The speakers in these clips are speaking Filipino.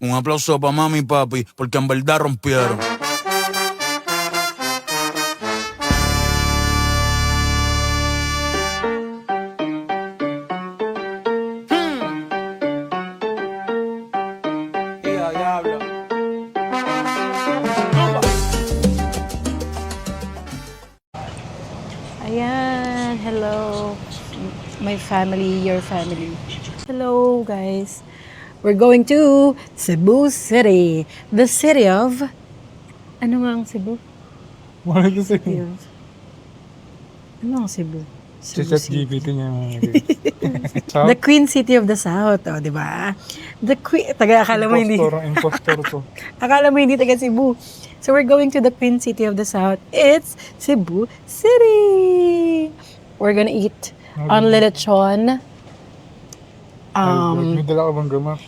Un aplauso pa' mami y papi, porque en verdad rompieron. Ayan, hello. My family, your family. Hello, guys. We're going to Cebu City. The city of... Ano nga ang Cebu? Wala ko sa'yo. Yun. Ano ang Cebu? Si Cebu Chat City. GPT niya mga The Queen City of the South, oh, di ba? The Queen... Akala mo hindi... Impostor to. Akala mo hindi taga Cebu. So we're going to the Queen City of the South. It's Cebu City. We're gonna eat on lechon. May dala ka bang gamas?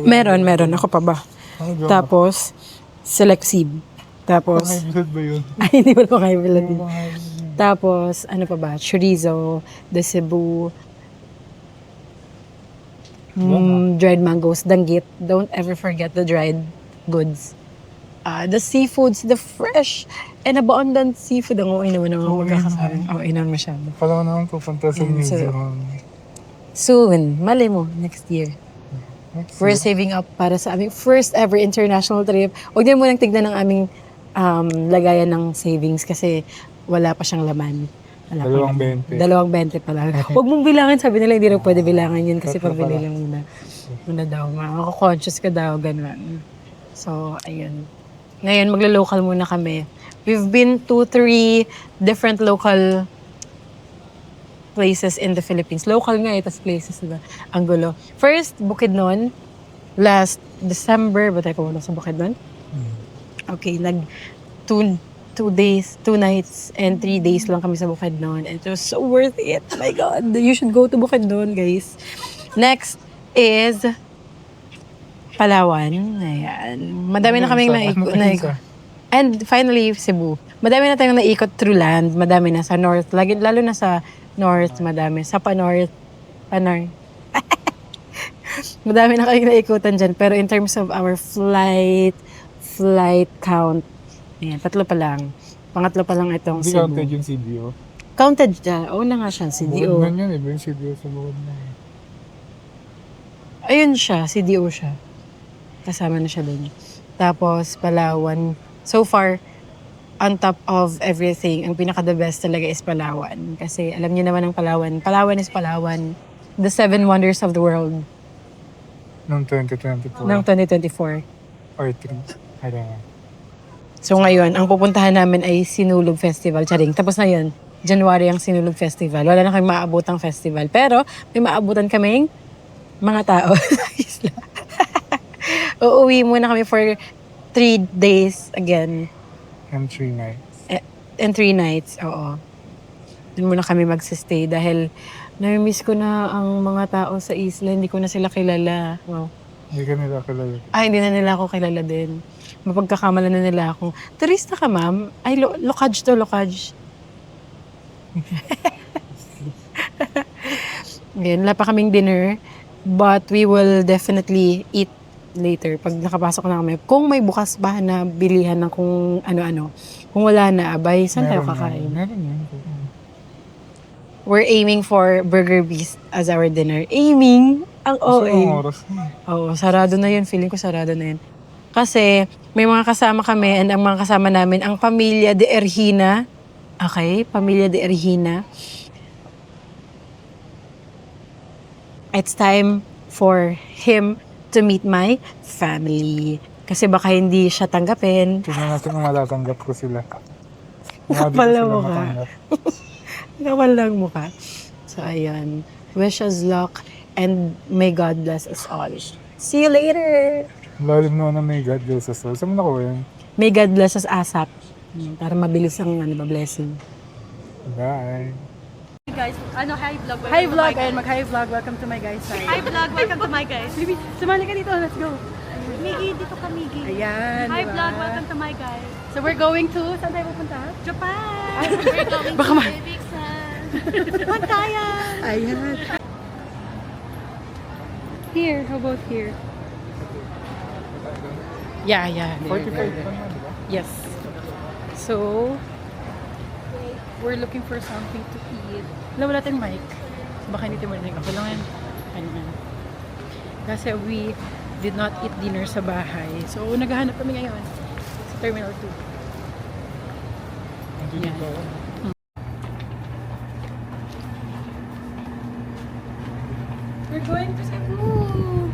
Meron. Ako pa ba? Ano gamas? Tapos, selective. Tapos, High blood ba yun? ay, hindi mo naman kayo bilad. Ano bang high blood? Tapos, ano pa ba? Chorizo, the Cebu, dried mangoes, danggit. Don't ever forget the dried goods. The seafoods, the fresh and abundant seafood. Ang okay naman ang magkakasabi. Okay naman masyado. Pala ko naman pupunta sa New so- Zealand. Soon, malay mo, next year. We're saving up para sa aming first ever international trip. Huwag din mo nang tignan ng aming lagayan ng savings kasi wala pa siyang laman. Wala pa Dalawang laman. 20. 20 pa lang. Huwag mong bilangin, sabi nila hindi rin pwede bilangan yun kasi Tatlo pabili pala. lang muna. Muna daw, makaka-conscious ka daw, ganun. So, ayun. Ngayon, maglo-local muna kami. We've been to 3 different local places in the Philippines. Local nga tas places, diba? Ang gulo. First, Bukidnon. Last December, ba tayo pumunta sa Bukidnon? Okay, 2 days, 2 nights, and 3 days lang kami sa Bukidnon. And it was so worth it. Oh my God, you should go to Bukidnon, guys. Next is Palawan. Ayan. Madami na kaming naikot. And finally, Cebu. Madami na tayong naikot through land. Madami na sa north. Lalo na sa north, madami. Sa pa-north. Madami na kaming naikutan dyan. Pero in terms of our flight count, ayan, 3 pa lang. Pangatlo pa lang itong Hindi Cebu. counted yung CDO. Counted dyan. Una nga siya, CDO. Bukod yun, iba yung CDO sa bukod na. Ayun siya, CDO siya. Kasama na siya dun. Tapos, Palawan. So far, on top of everything, ang pinaka-the best talaga is Palawan. Kasi alam niyo naman ang Palawan. Palawan is Palawan. The 7 wonders of the world Noong 2024. ng 2024. Or 3. I don't know. So ngayon, ang pupuntahan namin ay Sinulog Festival. Charing, tapos na yun. January ang Sinulog Festival. Wala na kaming maabotang festival. Pero may maabutan kaming mga tao sa isla. Uuwi muna kami for 3 days again. And 3 nights. And 3 nights, oo. Doon muna kami magsistay dahil nami-miss ko na ang mga tao sa isla. Hindi ko na sila kilala. Wow. Hindi ka nila kilala. Hindi na nila ako kilala din. Mapagkakamala na nila ako. Turista ka, ma'am? Ay, Lokaj to, Lokaj. Ngayon, wala pa kaming dinner. But we will definitely eat later. Pag nakapasok na kami. Kung may bukas ba na bilihan ng kung ano-ano. Kung wala na, abay, saan tayo kakain? Meron yun. We're aiming for Burger Beast as our dinner. Aiming? Ang Kasi OA. ang oras na. Oo, sarado na yun. Feeling ko sarado na yun. Kasi may mga kasama kami and ang mga kasama namin, ang Pamilya de Ergina. Okay? Pamilya de Ergina. It's time for him to meet my family. Kasi baka hindi siya tanggapin. Tignan natin kung malatanggap ko sila. Kapal lang mukha. Kapal lang mukha. So, ayun. Wish us luck and may God bless us all. See you later! Lalim naman na may God bless us all. Saan mo nakuha yun? May God bless us ASAP. Para mabilis ang blessing. Bye! Guys, hi vlog. Hi vlog! Ayun, mag-hi vlog. Welcome to my guys' side. Hi vlog, welcome to my guys. Baby, sumali ka dito. Let's go. Miggy, dito ka Miggy. Ayan, Hi diba? vlog, welcome to my guys. So we're going to, saan tayo pupunta? Japan! We're going Baka to ma- Ibiza. Pantayan! Ayan. Here, how about here? Yeah. 45 pa naman, di ba? Yes. So, we're looking for something to eat. Wala tayong mic. Baka hindi tayo marinig. Okay lang yan. Ayan. Kasi we did not eat dinner sa bahay. So, naghahanap kami ngayon sa Terminal 2. Hindi Yeah. dito. We're going to Cebu!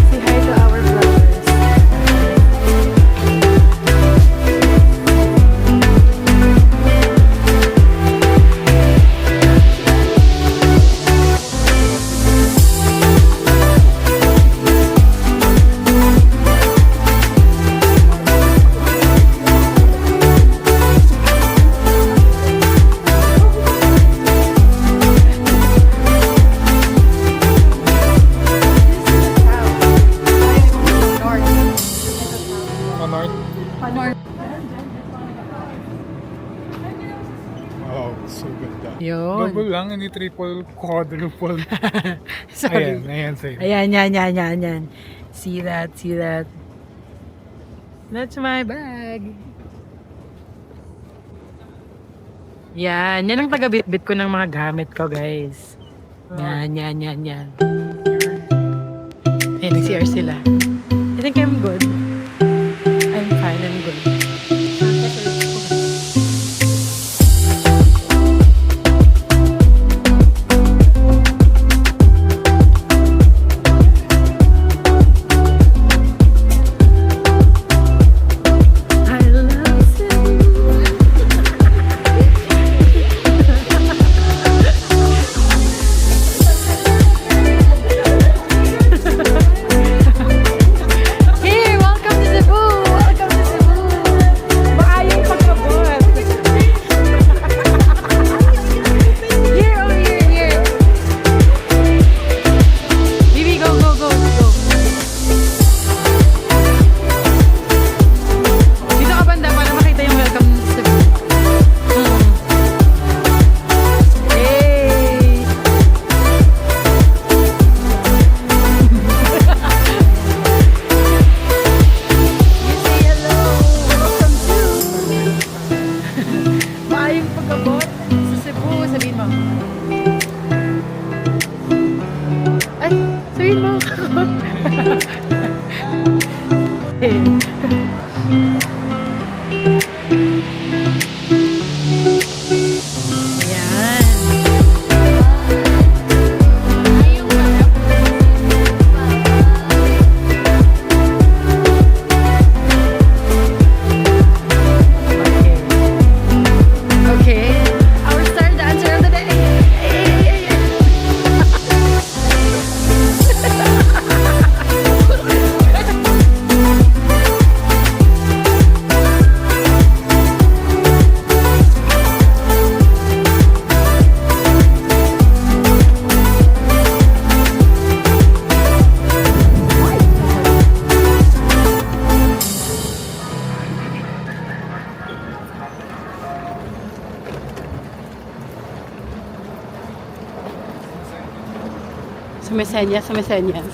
Say hi to our brothers. North. Wow, so ganda. Yun. Double lang, hindi triple, quadruple. Sorry. Ayan sa'yo. Ayan. See that. That's my bag. Yan ang taga-bit-bit ko ng mga gamit ko, guys. Yan. Ayan, nag-CR sila. I think I'm good. I'm fine, I'm good. I love Here, welcome to Cebu! Welcome to Cebu! Maayong pagkabot! Here, over here! Bibi, go! Dito ka banda para makita yung welcome to Cebu. Hey! You say hello! Welcome to maayong pagkabot sa Cebu. Sabihin mo. Ay! Sabihin mo. Yan. Okay. Our star dancer of the day. Hey. Sa Meseñas, sa Meseñas.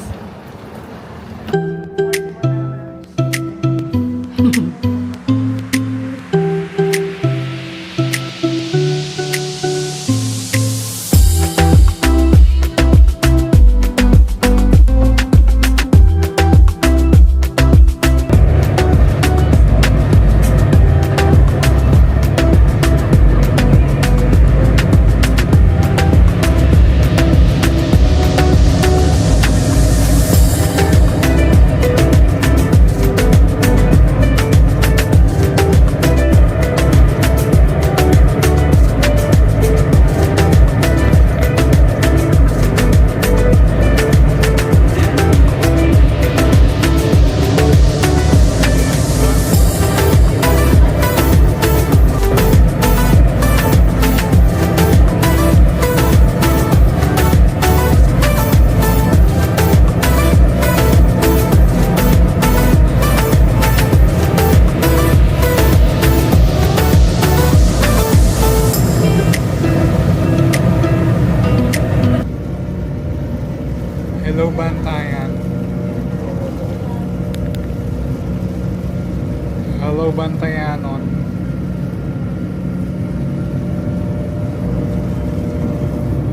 Hello, Bantayan. Hello, Bantayanon.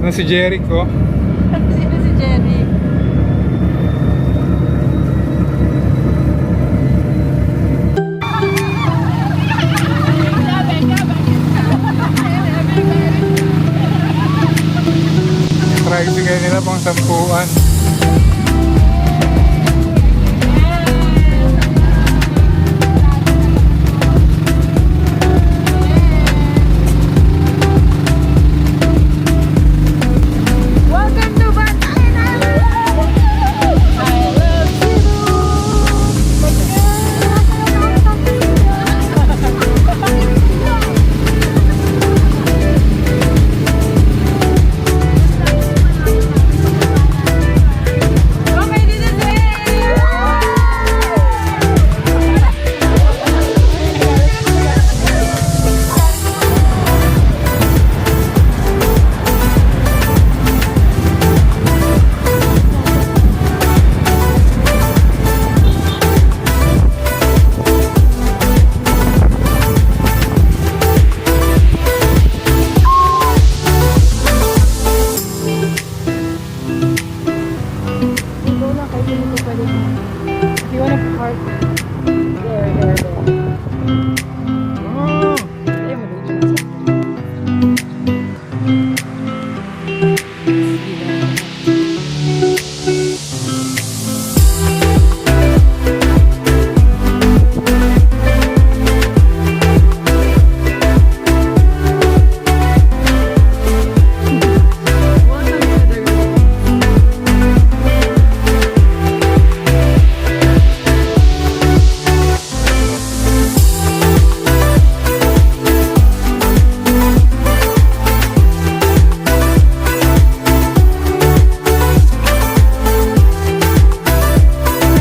Ano si Jericho? Sino si Jenny? Tricycle nila pang 10. Welcome to Bantayan Island! I love you! Okay, dito You wanna park there.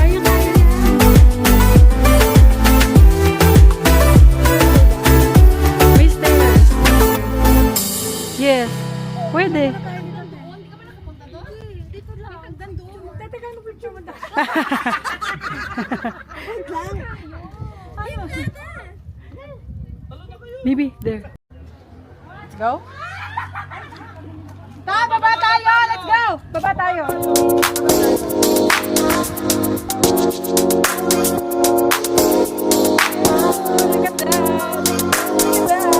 Ay, mali. May stairs. Yes. Pwede. Dito lang. Hagdan doon. Teka, ano picture mo dahil? Maybe there. Let's go. Baba tayo! Let's go! Baba tayo! Look at that! Look at that!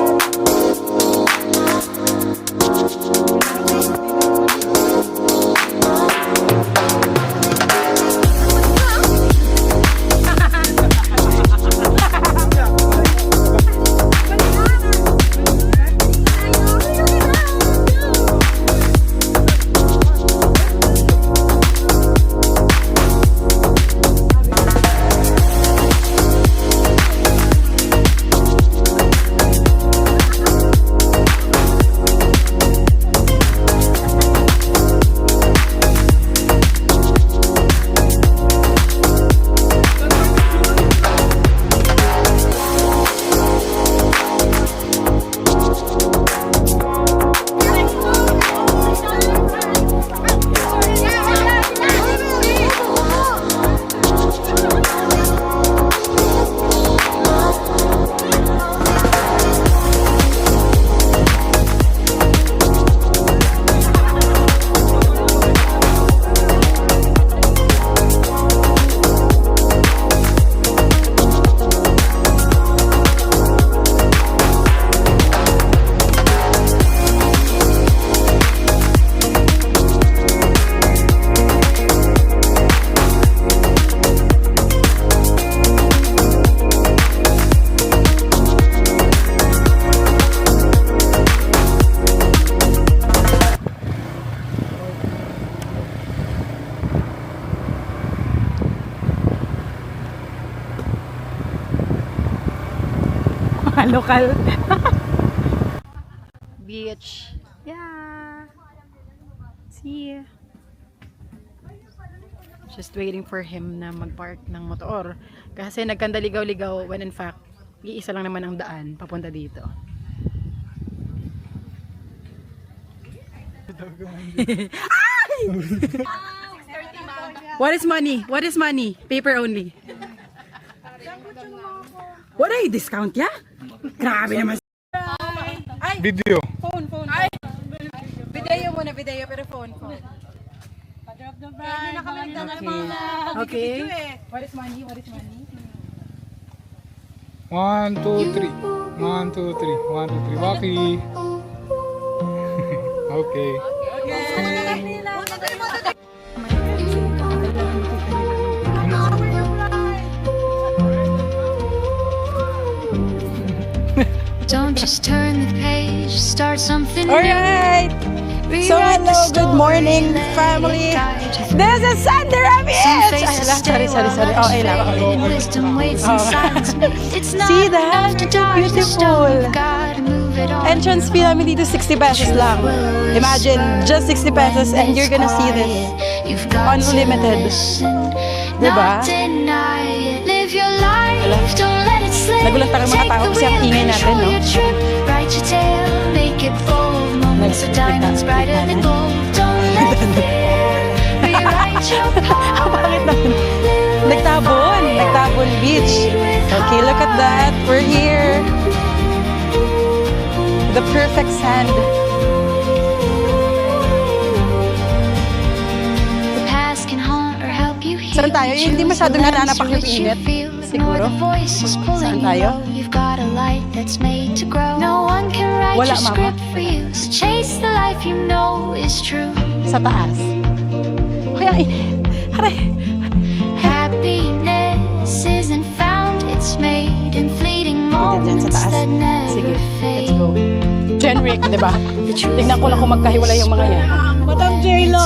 lokal. Beach. Yeah. See. Just waiting for him na mag-park ng motor. Kasi nagkandaligaw-ligaw when in fact, iisa lang naman ang daan papunta dito. What is money? What is money? Paper only. What ay discount ya? Grabe naman. Video. Phone. Ay. Video muna, video pero phone. Okay. What is money? What is money? 1, 2, 3. 1, 2, 3. 1, 2, 3. Waki. Okay. Don't just turn the page, start something new. Alright! So Rewrite the hello, good morning story, let family. it guide you through. This is Sandy Some Ramirez! faces Ay, stay sorry. while Oh, ay others lang. fade, and wisdom waits in silence. It's not See that? enough to dodge the Beautiful. storm, you've gotta move it on. Entrance fee namin dito 60 pesos lang. Imagine, just 60 pesos and you're gonna see this. You've got to Unlimited. listen, Diba? not deny it. Live your life, don't let it slip. Nagulat talaga mga Take tao the kasi ang wheel, ingay natin, control no? your trip, write your tale, make it bold. Moments of diamonds brighter than gold. Don't let fear rewrite your Ang pangit naman. Nagtabon beach. Okay, look at that. We're here. The perfect sand. The past can haunt or help you heal. Saan tayo? Hindi masyadong nananapak yung init. Siguro. Saan tayo? You've got a light that's made to grow. No one can write Wala, your mama. script for you. So chase the life you know is true. Sa taas. Kaya, aray. Happiness isn't found, it's made in fleeting Dyan sa moments taas. that Sige, never let's go. fade. Generic, di ba? The truth Tignan ko lang kung magkahiwala yung mga yan. Madam J-Lo!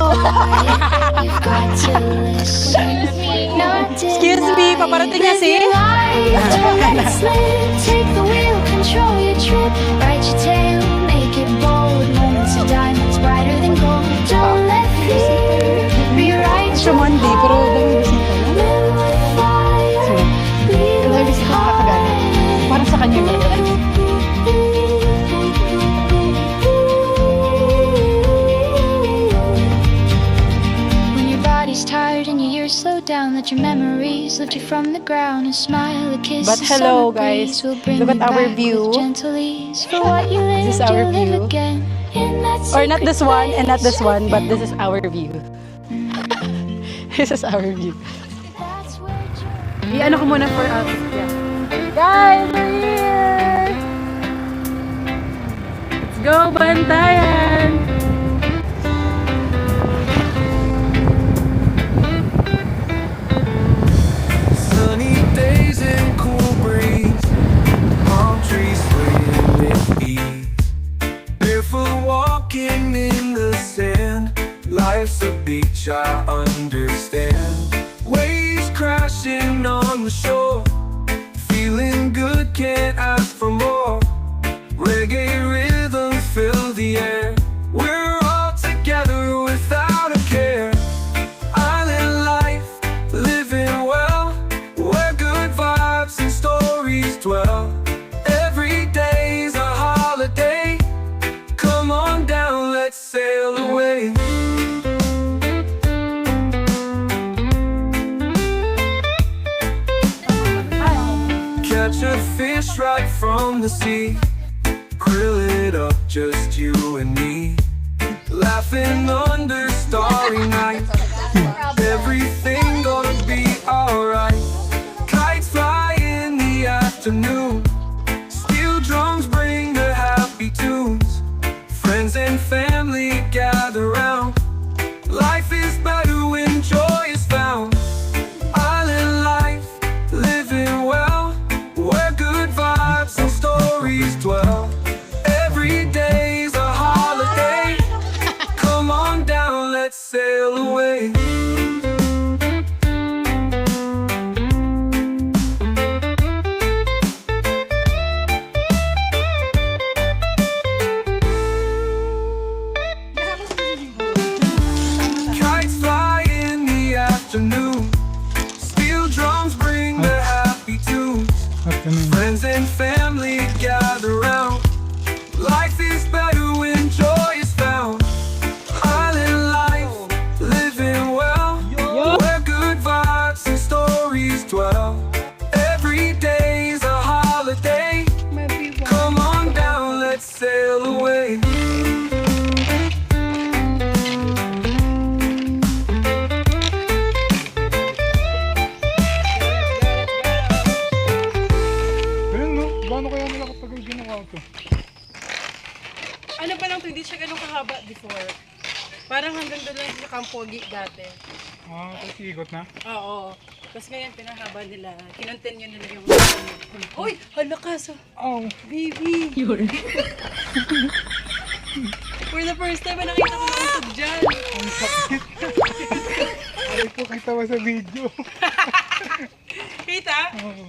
you've got to listen. Not Excuse me, paparating na si... Don't let it slip. Take the wheel, control your trip. Write your tale, make it bold. Moments of diamonds brighter than gold. Don't let fear rewrite Siya your Monday, pero dami bisita. live with fire. Lead Dami with bisita kakagaling. Parang sa kanya ba? When your body's tired and your years slow down, let your memories lift you from the ground. A smile, a kiss, But a hello, summer breeze guys. will bring Look at you our back view. with gentle ease. For what you lived, This is our you'll live view. again. In that Or not secret this one and not this place. one, but this is our view. This is our view. That's where joy I-ano ko muna for us. Yeah. Guys, we're here! Let's go, Bantayan! Sunny days and cool breeze, palm trees swaying with ease. Barefoot walking in the sand, life's a beach, I understand. Waves crashing on the shore, feeling good, can't ask for more. Reggae rhythm fill the air, we're all together without a care. Island life, living well, where good vibes and stories dwell. Every day's a holiday, come on down, let's sail away. Catch a fish right from the sea, grill it up, just you and me, laughing under starry night. Everything gonna be alright. Kites fly in the afternoon, steel drums bring the happy tunes. Friends and family gather round, life is better when joy is found. Island life, living well, where good vibes and stories dwell. Every day's a holiday, come on down, let's sail away. sobrang pogi dati. Tapos ikot na. Oo. Tapos ngayon, pinahaba nila. Kinontinue nila yung... Uy! Hala ka sa... Oh. Baby! Yun. For the first time, nakita ko yung usog dyan. Ay po, kita mo sa video. Kita? Oo.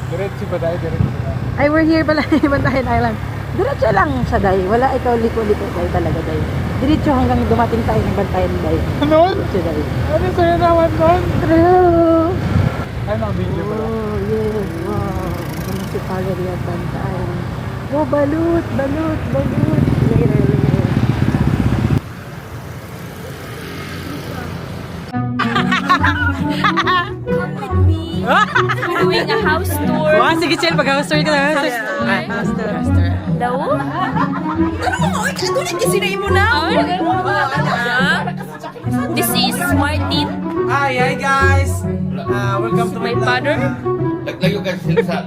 Diretso ba tayo? Diretso ba? Ay, we're here pala in Bantayan Island. Diretso lang siya, Day. Wala ikaw liko-liko tayo talaga, Day. Diretso hanggang dumating tayo ng Bantayan, Day. Ano? Diretso, Day. Ano sa'yo naman doon? True! Ay, video pala. Oh, yes. Wow. Ang municipality of Bantayan. Oh, balut, balut, balut. Later, later. Doing a house tour. Wow, sige, chill. Pag-house tour ka na. House tour. Daw? This is Martin, Hi guys! Welcome to my father. Layo ka sila.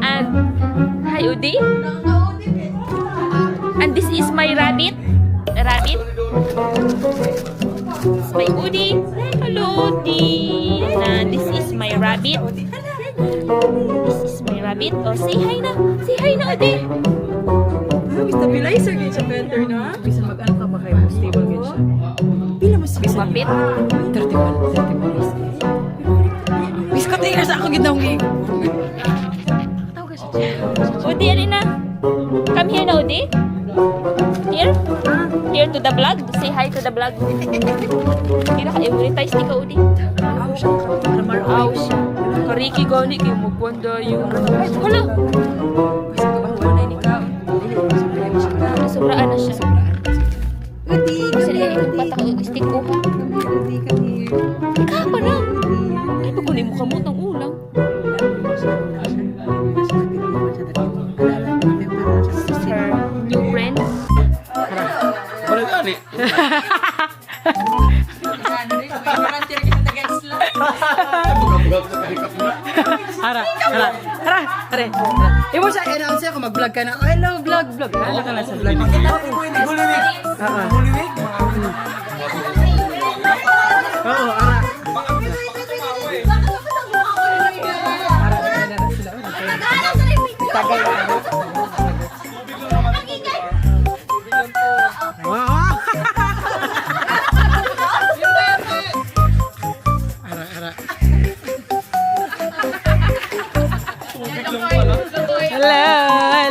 And hi Udi. And this is my rabbit. Rabbit. My Udi. Hello Udi. And this is my rabbit. This is my rabbit. Oh, say hi na. Say hi na Udi. Stabilizer din siya better na. Bisa mag-ano ka ba kayo? Stable din siya. Pila mo sa Mapit. 31 years. Bis ka tingin sa ako ginawang game. Udi, ano na? Come here na Udi. Here? Here to the vlog. Say hi to the vlog. Kira ka i-monetize ni ka Udi. Aw siya. Kariki gani kayo magwanda yung... Hala! Sobraan na siya. Kasi na yung patak yung stick ko. Ikaw pa na. Ay, pagkunin mo kamot ng ulang. Her new friend. Wala gani. Hara. Ibo siya, announce ako, mag-vlog ka na. Hello, vlog. Ano ka na sa vlog? Oo, ara. Hello.